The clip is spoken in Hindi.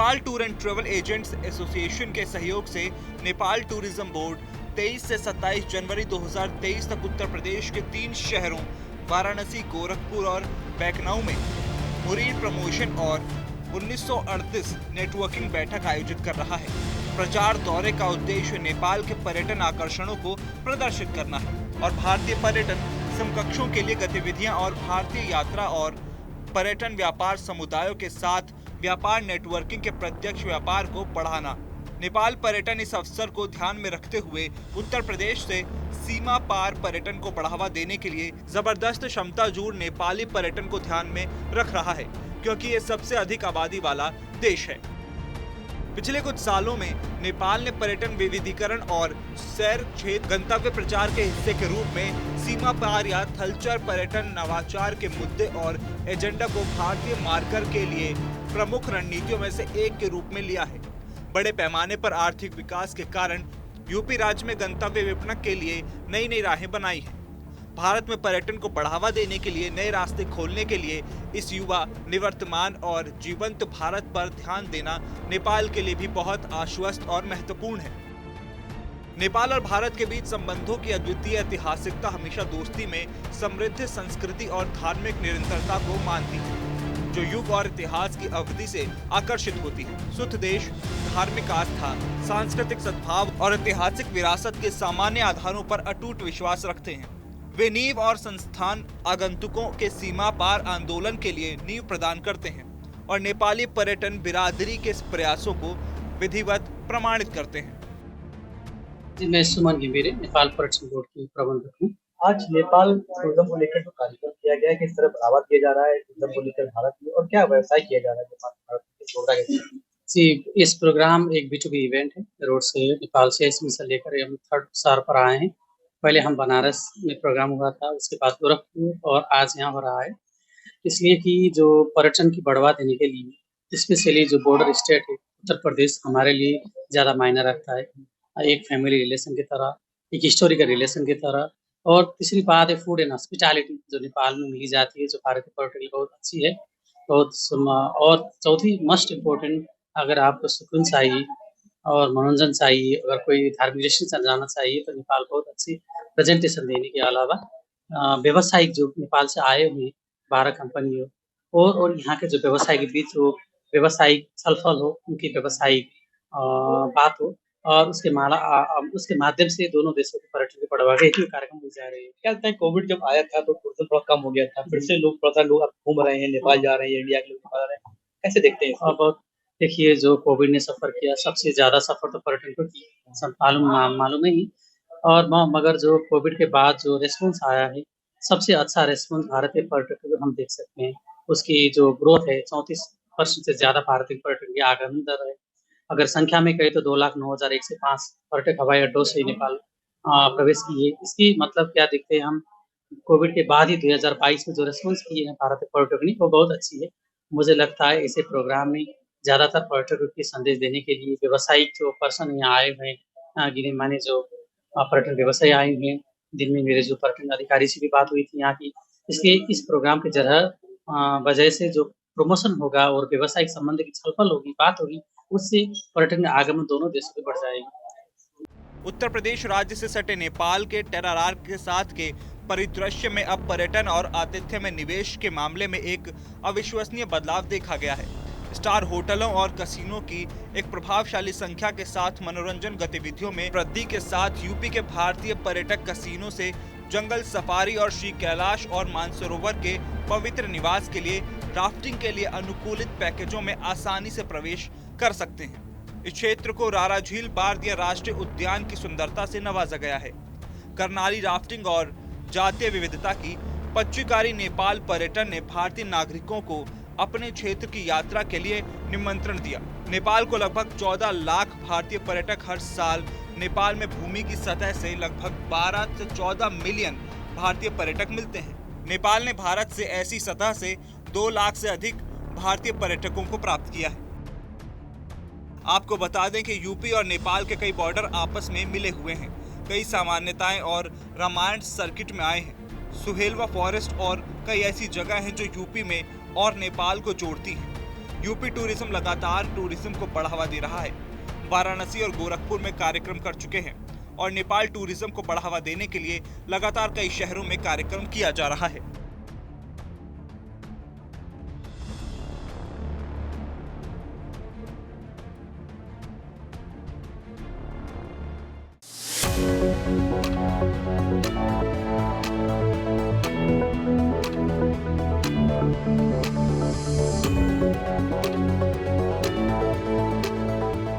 Nepal tour and travel agents association के सहयोग से नेपाल टूरिज्म बोर्ड 23 से 27 जनवरी 2023 तक उत्तर प्रदेश के 3 शहरों वाराणसी, गोरखपुर और लखनऊ में मुरीन प्रमोशन और 1938 नेटवर्किंग बैठक आयोजित कर रहा है। प्रचार दौरे का उद्देश्य नेपाल के पर्यटन आकर्षणों को प्रदर्शित करना है और भारतीय पर्यटन समकक्षों के लिए गतिविधियां और भारतीय यात्रा और पर्यटन व्यापार समुदायों के साथ व्यापार नेटवर्किंग के प्रत्यक्ष व्यापार को बढ़ाना। नेपाल पर्यटन इस अवसर को ध्यान में रखते हुए उत्तर प्रदेश से सीमा पार पर्यटन को बढ़ावा देने के लिए जबरदस्त क्षमता जोड़ नेपाली पर्यटन को ध्यान में रख रहा है, क्योंकि ये सबसे अधिक आबादी वाला देश है। पिछले कुछ सालों में नेपाल ने पर्यटन विविधीकरण और सैर क्षेत्र गंतव्य प्रचार के हिस्से के रूप में सीमा पार या थलचर पर्यटन नवाचार के मुद्दे और एजेंडा को भारतीय मार्कर के लिए प्रमुख रणनीतियों में से एक के रूप में लिया है। बड़े पैमाने पर आर्थिक विकास के कारण यूपी राज्य में गंतव्य विपणन के लिए नई नई राहें बनाई हैं। भारत में पर्यटन को बढ़ावा देने के लिए नए रास्ते खोलने के लिए इस युवा, निवर्तमान और जीवंत भारत पर ध्यान देना नेपाल के लिए भी बहुत आश्वस्त और महत्वपूर्ण है। नेपाल और भारत के बीच संबंधों की अद्वितीय ऐतिहासिकता हमेशा दोस्ती में समृद्ध संस्कृति और धार्मिक निरंतरता को मानती है, जो युग और इतिहास की अवधि से आकर्षित होती है। शुद्ध देश, धार्मिक आस्था, सांस्कृतिक सद्भाव और ऐतिहासिक विरासत के सामान्य आधारों पर अटूट विश्वास रखते हैं। वे नींव और संस्थान आगंतुकों के सीमा पार आंदोलन के लिए नींव प्रदान करते हैं और नेपाली पर्यटन बिरादरी के प्रयासों को विधिवत प्रमाणित करते हैं। जी, मैं सुमन घिमिरे, नेपाल पर्यटन बोर्ड की प्रबंधक हूँ। आज नेपाल टूरिज्म को लेकर जो कार्यक्रम किया गया है, किस तरह बढ़ावा दिया जा रहा है टूरिज्म को लेकर भारत में, और क्या व्यवसाय किया जा रहा है नेपाल भारत में जोड़ा गया? जी, इस प्रोग्राम एक B2B इवेंट है। रोड से नेपाल से इसमें से लेकर हम थर्ड साल पर आए हैं। पहले हम बनारस में प्रोग्राम हुआ था, उसके बाद गोरखपुर और आज यहाँ हो रहा है। इसलिए कि जो पर्यटन की बढ़ावा देने के लिए स्पेशली जो बॉर्डर स्टेट है उत्तर प्रदेश हमारे लिए ज़्यादा मायने रखता है। एक फैमिली रिलेशन की तरह, एक हिस्टोरिकल रिलेशन की तरह। और तीसरी बात है फूड एंड हॉस्पिटैलिटी जो नेपाल में मिली जाती है, जो भारतीय पर्यटन के लिए बहुत अच्छी है। और चौथी मोस्ट इम्पोर्टेंट, अगर आपको सुकून चाहिए और मनोरंजन चाहिए, अगर कोई धार्मिक दृष्टि जाना चाहिए तो नेपाल बहुत अच्छी प्रेजेंटेशन देने के अलावा व्यावसायिक जो नेपाल से आए हुए 12 कंपनी हो और यहाँ के जो व्यवसाय के बीच जो व्यावसायिक छलफल हो, उनकी व्यावसायिक बात हो और उसके माध्यम से दोनों देशों के पर्यटन को बढ़ावा देने कार्यक्रम हो जा रहे हैं। क्या लगता है कोविड जब आया था तो टूरिज्म थोड़ा कम हो गया था, फिर से लोग अब घूम रहे हैं, नेपाल जा रहे हैं, इंडिया के लोग नेपाल जा रहे हैं, कैसे देखते हैं इसको? अब देखिए, जो कोविड ने सफ़र किया, सबसे ज़्यादा सफ़र तो पर्यटन को किया, सब मालूम ही। और मगर जो कोविड के बाद जो रिस्पॉन्स आया है, सबसे अच्छा रिस्पॉन्स भारतीय पर्यटकों को हम देख सकते हैं। उसकी जो ग्रोथ है 34% से ज़्यादा भारतीय पर्यटन की आगमन दर है। अगर संख्या में कहें तो 2,09,105 पर्यटक हवाई अड्डों से नेपाल प्रवेश किए। इसकी मतलब क्या देखते हैं हम, कोविड के बाद ही 2022 में जो रिस्पॉन्स किए हैं भारतीय पर्यटकों ने, वो बहुत अच्छी है। मुझे लगता है ऐसे प्रोग्राम में ज़्यादातर पर्यटकों के संदेश देने के लिए व्यावसायिक जो पर्सन यहाँ आए हुए हैं, गिने माने जो पर्यटन व्यवसायी आए हुए हैं, दिन में मेरे जो पर्यटन अधिकारी से भी बात हुई थी यहाँ की। इसलिए इस प्रोग्राम के वजह से जो प्रमोशन होगा और व्यावसायिक संबंध की छलफल होगी, बात होगी, उससे पर्यटन आगमन दोनों देशों में बढ़ जाएगी। उत्तर प्रदेश राज्य से सटे नेपाल के टेरारार के साथ के परिदृश्य में अब पर्यटन और आतिथ्य में निवेश के मामले में एक अविश्वसनीय बदलाव देखा गया है। स्टार होटलों और कसिनो की एक प्रभावशाली संख्या के साथ मनोरंजन गतिविधियों में वृद्धि के साथ यूपी के भारतीय पर्यटक कसिनो से जंगल सफारी और श्री कैलाश और मानसरोवर के पवित्र निवास के लिए राफ्टिंग के लिए अनुकूलित पैकेजों में आसानी से प्रवेश कर सकते हैं। इस क्षेत्र को रारा झील भारतीय राष्ट्रीय उद्यान की सुंदरता से नवाजा गया है। करनाली राफ्टिंग और जातीय विविधता की पच्चीकारी नेपाल पर्यटन ने भारतीय नागरिकों को अपने क्षेत्र की यात्रा के लिए निमंत्रण दिया। नेपाल को लगभग 14 लाख भारतीय पर्यटक हर साल नेपाल में भूमि की सतह से लगभग 12 से 14 मिलियन भारतीय पर्यटक मिलते हैं। नेपाल ने भारत से ऐसी सतह से 2 लाख से अधिक भारतीय पर्यटकों को प्राप्त किया है। आपको बता दें कि यूपी और नेपाल के कई बॉर्डर आपस में मिले हुए हैं। कई सामान्यताएं और रामायण सर्किट में आए हैं। सुहेलवा फॉरेस्ट और कई ऐसी जगह हैं जो यूपी में और नेपाल को जोड़ती हैं। यूपी टूरिज्म लगातार टूरिज्म को बढ़ावा दे रहा है। वाराणसी और गोरखपुर में कार्यक्रम कर चुके हैं और नेपाल टूरिज्म को बढ़ावा देने के लिए लगातार कई शहरों में कार्यक्रम किया जा रहा है।